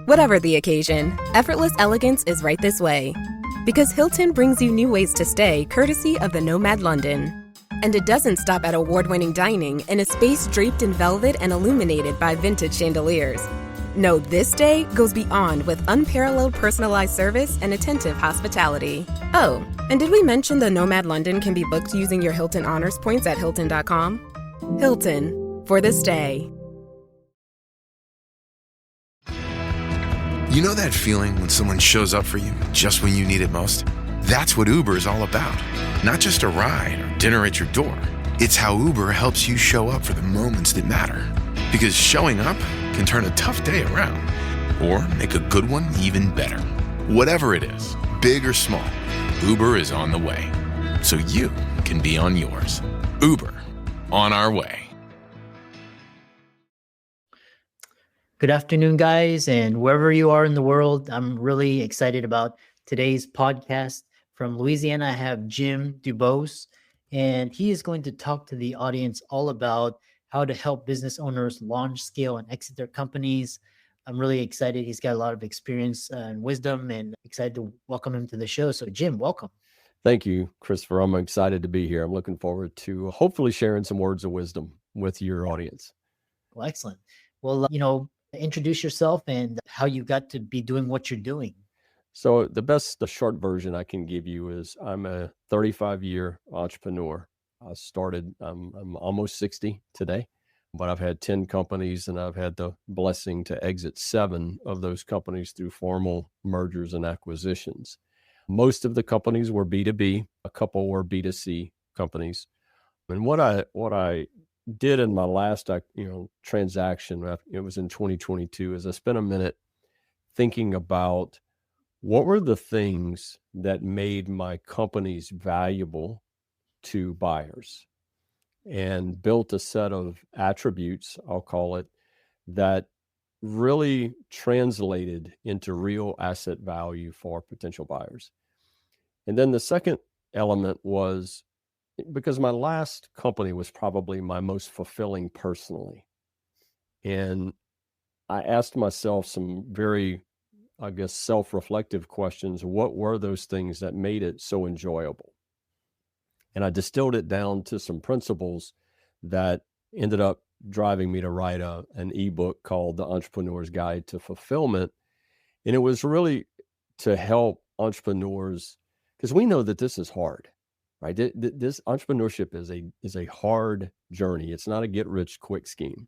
Whatever the occasion, effortless elegance is right this way. Because Hilton brings you new ways to stay courtesy of the Nomad London. And it doesn't stop at award-winning dining in a space draped in velvet and illuminated by vintage chandeliers. No, this day goes beyond with unparalleled personalized service and attentive hospitality. Oh, and did we mention the Nomad London can be booked using your Hilton Honors points at Hilton.com? Hilton, for the stay. You know that feeling when someone shows up for you just when you need it most? That's what Uber is all about. Not just a ride or dinner at your door. It's how Uber helps you show up for the moments that matter. Because showing up can turn a tough day around or make a good one even better. Whatever it is, big or small, Uber is on the way. So you can be on yours. Uber, on our way. Good afternoon, guys, and wherever you are in the world, I'm really excited about today's podcast. From Louisiana, I have Jim DuBos, and he is going to talk to the audience all about how to help business owners launch, scale, and exit their companies. I'm really excited. He's got a lot of experience and wisdom, and excited to welcome him to the show. So, Jim, welcome. Thank you, Christopher. I'm excited to be here. I'm looking forward to hopefully sharing some words of wisdom with your audience. Well, excellent. Well, introduce yourself and how you got to be doing what you're doing. So the short version I can give you is I'm a 35-year entrepreneur. I'm almost 60 today, but I've had 10 companies and I've had the blessing to exit 7 of those companies through formal mergers and acquisitions. Most of the companies were B2B, a couple were B2C companies. And what I did in my last transaction, it was in 2022, is I spent a minute thinking about what were the things that made my companies valuable to buyers, and built a set of attributes, I'll call it, that really translated into real asset value for potential buyers. And then the second element was, because my last company was probably my most fulfilling personally. And I asked myself some very, self-reflective questions. What were those things that made it so enjoyable? And I distilled it down to some principles that ended up driving me to write an ebook called The Entrepreneur's Guide to Fulfillment. And it was really to help entrepreneurs, because we know that this is hard. Right, this entrepreneurship is a hard journey. It's not a get rich quick scheme.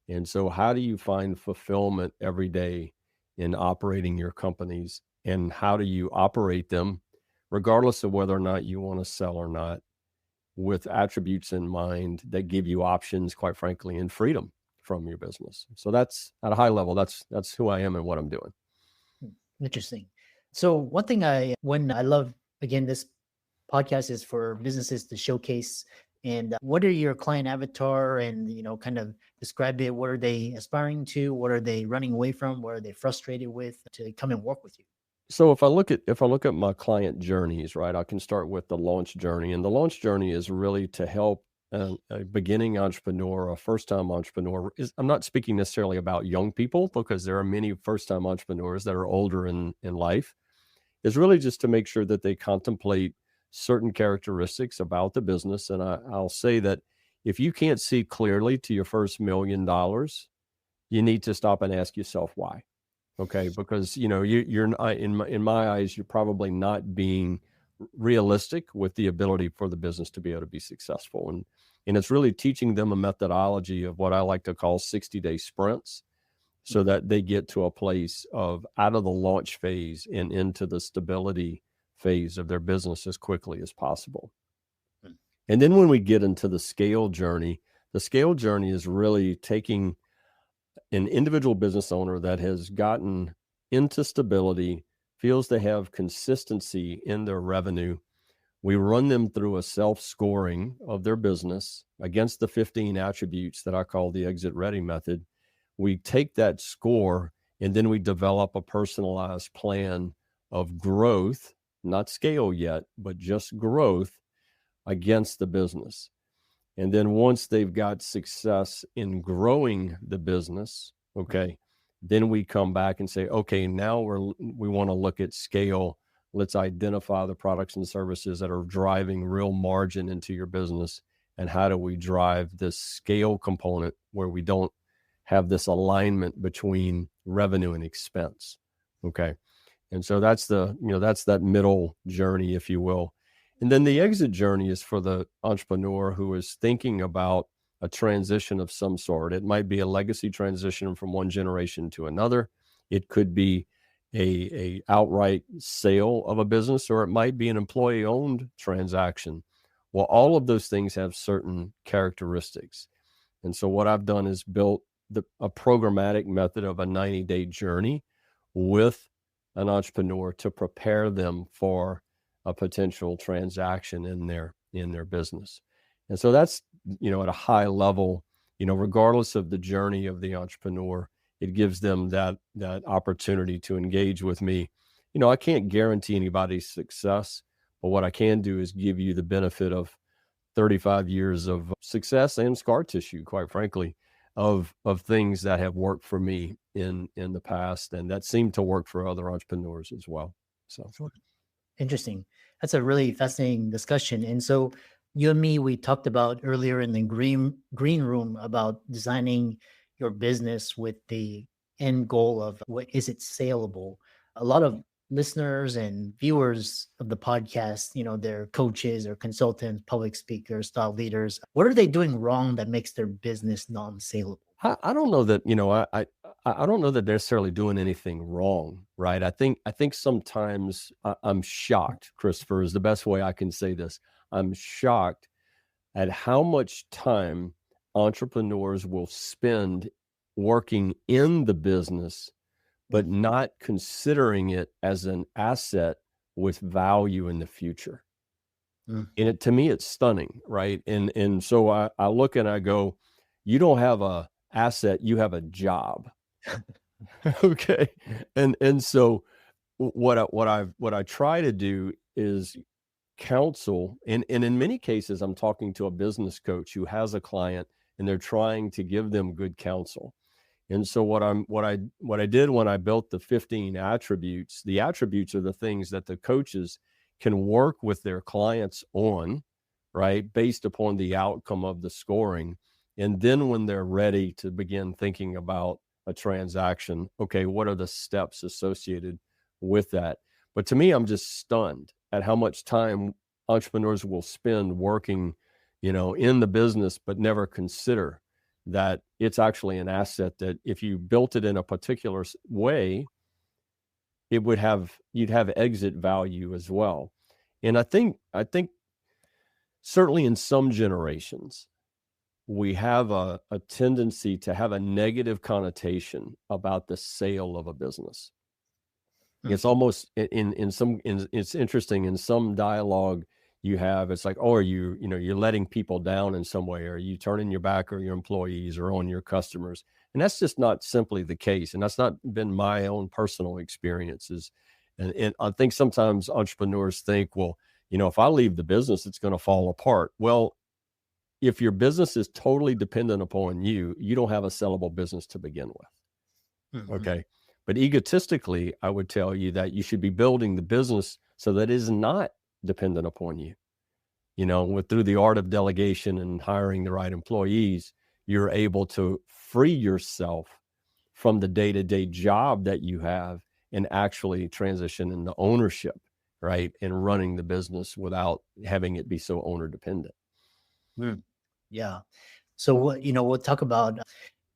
And so, how do you find fulfillment every day in operating your companies, and how do you operate them, regardless of whether or not you want to sell or not, with attributes in mind that give you options, quite frankly, and freedom from your business? So that's at a high level. That's who I am and what I'm doing. Interesting. So one thing I love, again, this podcast is for businesses to showcase and what are your client avatar, and kind of describe it. What are they aspiring to? What are they running away from? What are they frustrated with to come and work with you? So if I look at my client journeys, right, I can start with the launch journey, and the launch journey is really to help a beginning entrepreneur, a first-time entrepreneur. I'm not speaking necessarily about young people, because there are many first-time entrepreneurs that are older in life. It's really just to make sure that they contemplate certain characteristics about the business. And I'll say that if you can't see clearly to your first $1 million, you need to stop and ask yourself why. Okay, because you're in my eyes, you're probably not being realistic with the ability for the business to be able to be successful. And it's really teaching them a methodology of what I like to call 60-day sprints, so that they get to a place of out of the launch phase and into the stability phase of their business as quickly as possible. And then when we get into the scale journey is really taking an individual business owner that has gotten into stability, feels they have consistency in their revenue. We run them through a self-scoring of their business against the 15 attributes that I call the exit-ready method. We take that score and then we develop a personalized plan of growth, not scale yet, but just growth against the business. And then once they've got success in growing the business, okay, Then we come back and say, okay, now we want to look at scale. Let's identify the products and services that are driving real margin into your business. And how do we drive this scale component where we don't have this alignment between revenue and expense? Okay. And so that's that's that middle journey, if you will. And then the exit journey is for the entrepreneur who is thinking about a transition of some sort. It might be a legacy transition from one generation to another. It could be a outright sale of a business, or it might be an employee-owned transaction. Well, all of those things have certain characteristics. And so what I've done is built a programmatic method of a 90-day journey with an entrepreneur to prepare them for a potential transaction in their business. And so that's, at a high level, regardless of the journey of the entrepreneur, it gives them that opportunity to engage with me. I can't guarantee anybody's success, but what I can do is give you the benefit of 35 years of success and scar tissue, quite frankly, of things that have worked for me in the past and that seem to work for other entrepreneurs as well. So Interesting. That's a really fascinating discussion. And so you and me, we talked about earlier in the green room about designing your business with the end goal of what is it saleable. A lot of listeners and viewers of the podcast, they're coaches or consultants, public speakers, thought leaders. What are they doing wrong that makes their business non-saleable? I don't know that, I don't know that they're necessarily doing anything wrong, right? I think sometimes I'm shocked, Christopher, is the best way I can say this. I'm shocked at how much time entrepreneurs will spend working in the business, but not considering it as an asset with value in the future. And to me, it's stunning, right? And so I look and I go, you don't have a asset, you have a job. Okay. And so what I try to do is counsel, and in many cases, I'm talking to a business coach who has a client and they're trying to give them good counsel. And so what I did when I built the 15 attributes, the attributes are the things that the coaches can work with their clients on, right, based upon the outcome of the scoring. And then when they're ready to begin thinking about a transaction, okay, what are the steps associated with that? But to me, I'm just stunned at how much time entrepreneurs will spend working, in the business, but never consider that it's actually an asset that if you built it in a particular way, you'd have exit value as well. And I think certainly in some generations, we have a tendency to have a negative connotation about the sale of a business. It's almost it's interesting in some dialogue you have, it's like, oh, are you're letting people down in some way? Are you turning your back on your employees or on your customers? And that's just not simply the case. And that's not been my own personal experiences. And I think sometimes entrepreneurs think, well, if I leave the business, it's going to fall apart. Well, if your business is totally dependent upon you, you don't have a sellable business to begin with. Mm-hmm. Okay. But egotistically, I would tell you that you should be building the business so that it is not dependent upon you. Through the art of delegation and hiring the right employees, you're able to free yourself from the day-to-day job that you have and actually transition into ownership, right? And running the business without having it be so owner dependent. Yeah. So we'll talk about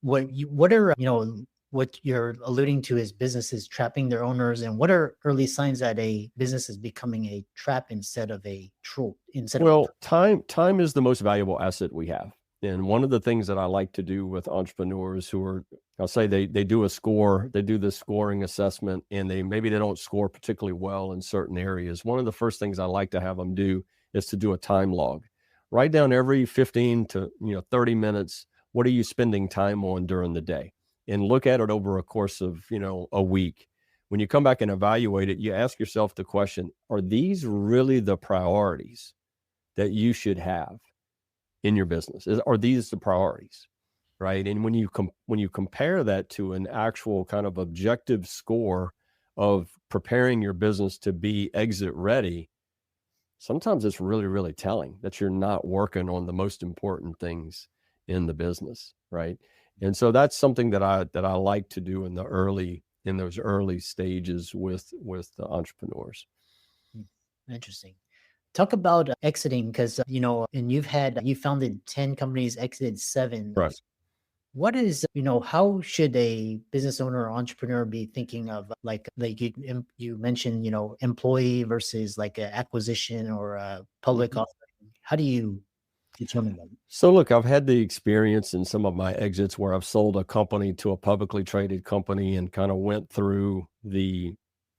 what you're alluding to is businesses trapping their owners, and what are early signs that a business is becoming a trap instead of a trope? Time is the most valuable asset we have. And one of the things that I like to do with entrepreneurs who are, I'll say they do the scoring assessment, and they don't score particularly well in certain areas. One of the first things I like to have them do is to do a time log. Write down every 15 to 30 minutes, what are you spending time on during the day? And look at it over a course of, a week. When you come back and evaluate it, you ask yourself the question, are these really the priorities that you should have in your business? Are these the priorities, right? And when you compare that to an actual kind of objective score of preparing your business to be exit ready, sometimes it's really, really telling that you're not working on the most important things in the business, right? And so that's something that I like to do in those early stages with the entrepreneurs. Interesting. Talk about exiting, because and you founded 10 companies, exited 7. Right. What is, how should a business owner or entrepreneur be thinking of like you mentioned, employee versus like an acquisition or a public offering? How do you determine that? So look, I've had the experience in some of my exits where I've sold a company to a publicly traded company and kind of went through the,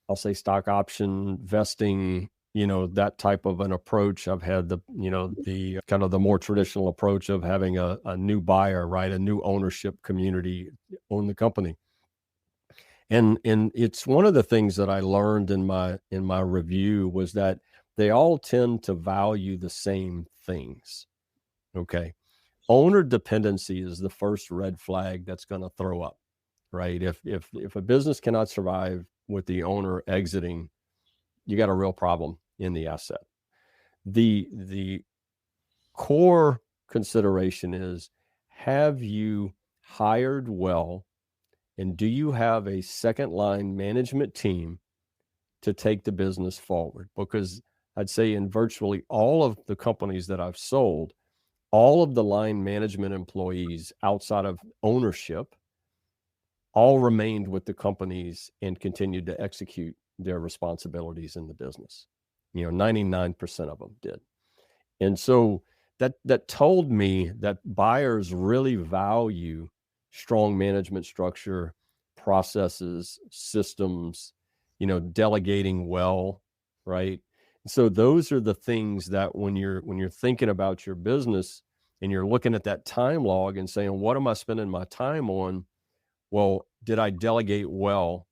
I'll say, stock option vesting, that type of an approach. I've had the kind of the more traditional approach of having a new buyer, right? A new ownership community own the company. And it's one of the things that I learned in my review was that they all tend to value the same things. Okay. Owner dependency is the first red flag that's going to throw up, right? If a business cannot survive with the owner exiting, you got a real problem in the asset. The core consideration is, have you hired well, and do you have a second line management team to take the business forward? Because I'd say in virtually all of the companies that I've sold, all of the line management employees outside of ownership all remained with the companies and continued to execute their responsibilities in the business. 99% of them did. And so that told me that buyers really value strong management structure, processes, systems, delegating well, right? So those are the things that when you're thinking about your business and you're looking at that time log and saying, what am I spending my time on? Well, did I delegate well?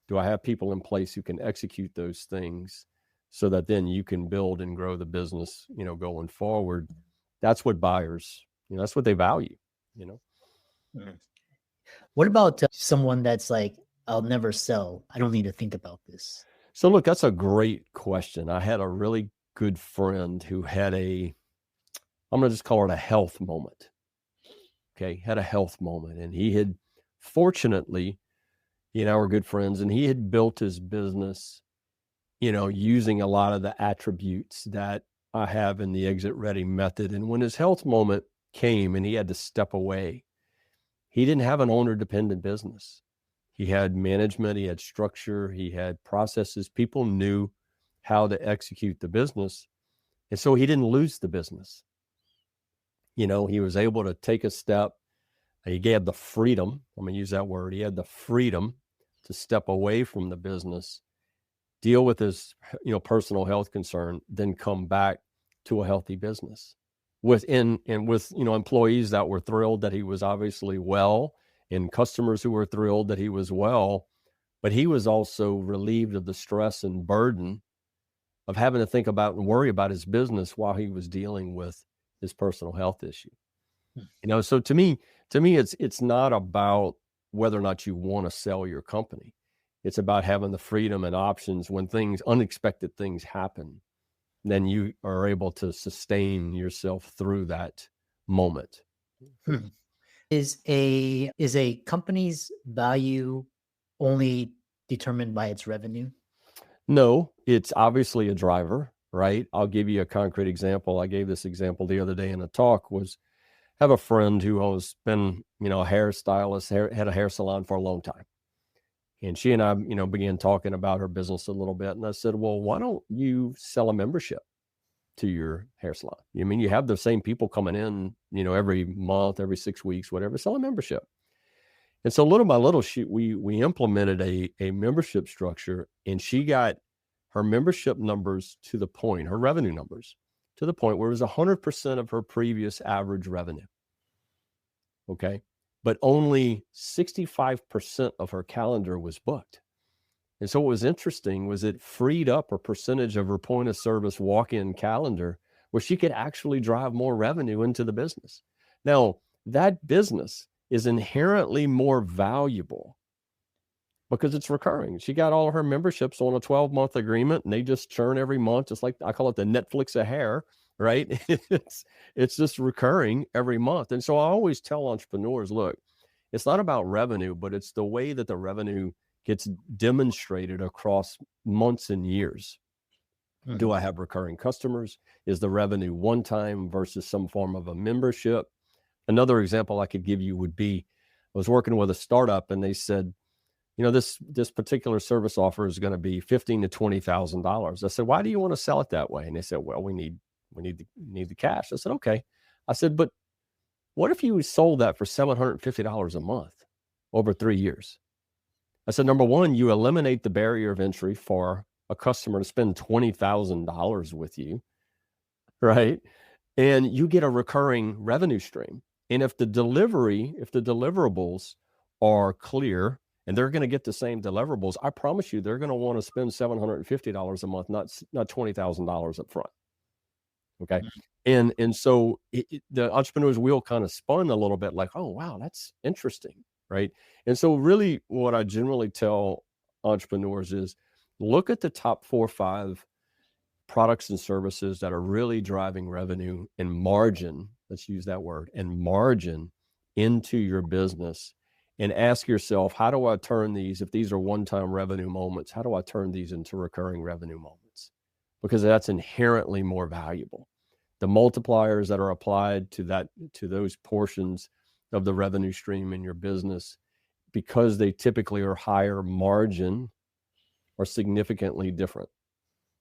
Do I have people in place who can execute those things so that then you can build and grow the business, going forward? That's what buyers, that's what they value, What about someone that's like, I'll never sell, I don't need to think about this? So look, that's a great question. I had a really good friend who had I'm going to just call it a health moment. Okay. Had a health moment. And he had, fortunately, he and I were good friends, and he had built his business, using a lot of the attributes that I have in the exit ready method. And when his health moment came and he had to step away, he didn't have an owner dependent business. He had management, he had structure, he had processes. People knew how to execute the business. And so he didn't lose the business. He was able to take a step. He had the freedom, I'm going to use that word. He had the freedom to step away from the business, deal with his, personal health concern, then come back to a healthy business with employees that were thrilled that he was obviously well, and customers who were thrilled that he was well, but he was also relieved of the stress and burden of having to think about and worry about his business while he was dealing with his personal health issue. So to me, it's not about whether or not you want to sell your company. It's about having the freedom and options when unexpected things happen, then you are able to sustain yourself through that moment. Is a company's value only determined by its revenue? No, it's obviously a driver, right? I'll give you a concrete example. I gave this example the other day in a talk. Have a friend who has been, a hairstylist, had a hair salon for a long time. And she and I, began talking about her business a little bit. And I said, well, why don't you sell a membership to your hair salon? You have the same people coming in, every month, every 6 weeks, whatever, sell a membership. And so little by little, we implemented a membership structure, and she got her membership numbers to the point, her revenue numbers to the point where it was 100% of her previous average revenue. Okay. But only 65% of her calendar was booked. And so what was interesting was it freed up a percentage of her point of service walk-in calendar where she could actually drive more revenue into the business. Now, that business is inherently more valuable because it's recurring. She got all of her memberships on a 12-month agreement, and they just churn every month. Just like I call it the Netflix of hair, right? It's just recurring every month. And so I always tell entrepreneurs, look, it's not about revenue, but it's the way that the revenue gets demonstrated across months and years. Do I have recurring customers? Is the revenue one time versus some form of a membership? Another example I could give you would be, I was working with a startup and they said, this particular service offer is going to be $15,000 to $20,000. I said, why do you want to sell it that way? And they said, well, we need the cash. I said, okay. I said, but what if you sold that for $750 a month over 3 years? I said, number one, you eliminate the barrier of entry for a customer to spend $20,000 with you, right? And you get a recurring revenue stream. And if the deliverables are clear and they're going to get the same deliverables, I promise you, they're going to want to spend $750 a month, not $20,000 up front. Okay. And so the entrepreneur's wheel kind of spun a little bit like, oh, wow, that's interesting. Right. And so really what I generally tell entrepreneurs is look at the top 4 or 5 products and services that are really driving revenue and margin. Let's use that word, and margin into your business, and ask yourself, how do I turn these, if these are one-time revenue moments, how do I turn these into recurring revenue moments? Because that's inherently more valuable. The multipliers that are applied to those portions of the revenue stream in your business, because they typically are higher margin, are significantly different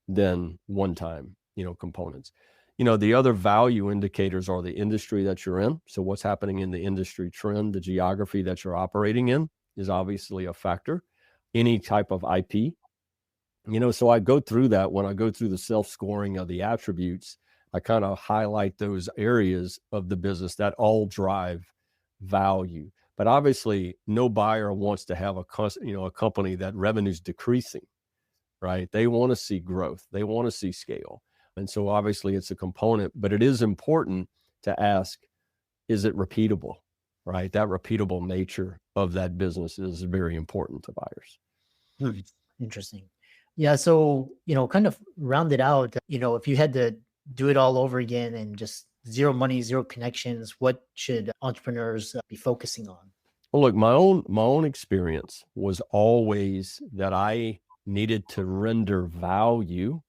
than one-time, components. The other value indicators are the industry that you're in. So what's happening in the industry trend, the geography that you're operating in is obviously a factor. Any type of IP, so I go through that when I go through the self-scoring of the attributes. I kind of highlight those areas of the business that all drive value. But obviously, no buyer wants to have a company that revenue's decreasing, right? They want to see growth. They want to see scale. And so obviously it's a component, but it is important to ask, is it repeatable, right? That repeatable nature of that business is very important to buyers. Interesting. Yeah. So, kind of round it out, if you had to do it all over again and just zero money, zero connections, what should entrepreneurs be focusing on? Well, look, my own experience was always that I needed to render value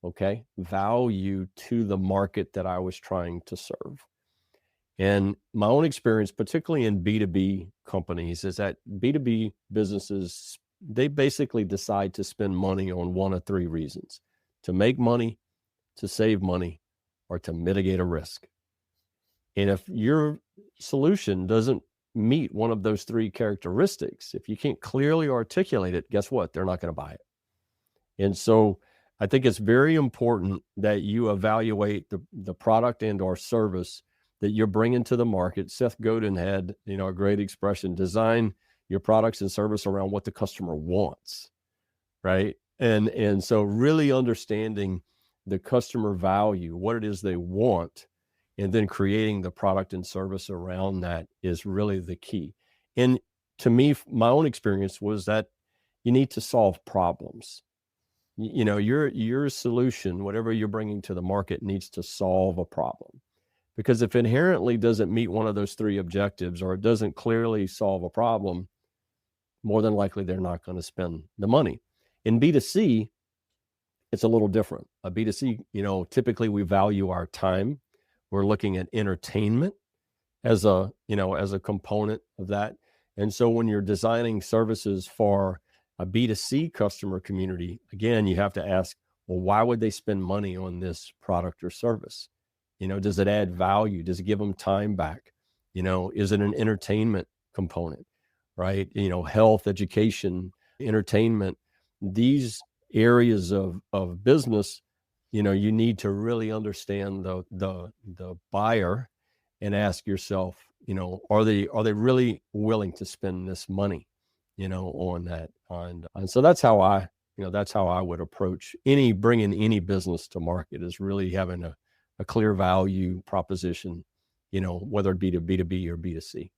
to the market that I was trying to serve. And my own experience, particularly in B2B companies, is that B2B businesses, they basically decide to spend money on one of 3 reasons: to make money, to save money, or to mitigate a risk. And if your solution doesn't meet one of those 3 characteristics, if you can't clearly articulate it, guess what? They're not going to buy it. And so I think it's very important that you evaluate the product and or service that you're bringing to the market. Seth Godin had, a great expression: design your products and service around what the customer wants, right? And so really understanding the customer value, what it is they want, and then creating the product and service around that is really the key. And to me, my own experience was that you need to solve problems. Your solution, whatever you're bringing to the market, needs to solve a problem. Because if it inherently doesn't meet one of those 3 objectives, or it doesn't clearly solve a problem, more than likely they're not going to spend the money. In B2C, it's a little different. A B2C, typically we value our time. We're looking at entertainment as a component of that. And so when you're designing services for a B2C customer community, again, you have to ask, well, why would they spend money on this product or service? Does it add value? Does it give them time back? Is it an entertainment component, right? Health, education, entertainment, these areas of business, you need to really understand the buyer and ask yourself, are they really willing to spend this money, on that? And so that's how I would approach bringing any business to market, is really having a clear value proposition whether it be to B2B or B2C.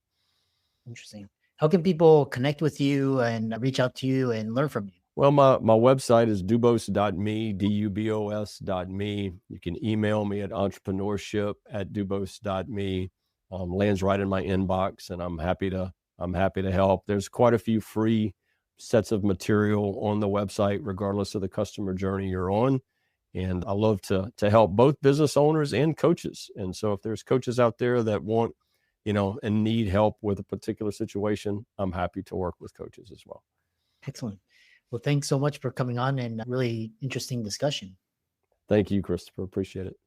Interesting. How can people connect with you and reach out to you and learn from you? Well, my website is dubos.me, DUBOS.me. You can email me at entrepreneurship@dubos.me. Lands right in my inbox, and I'm happy to help. There's quite a few free sets of material on the website, regardless of the customer journey you're on. And I love to help both business owners and coaches. And so if there's coaches out there that want, and need help with a particular situation, I'm happy to work with coaches as well. Excellent. Well, thanks so much for coming on and really interesting discussion. Thank you, Christopher. Appreciate it.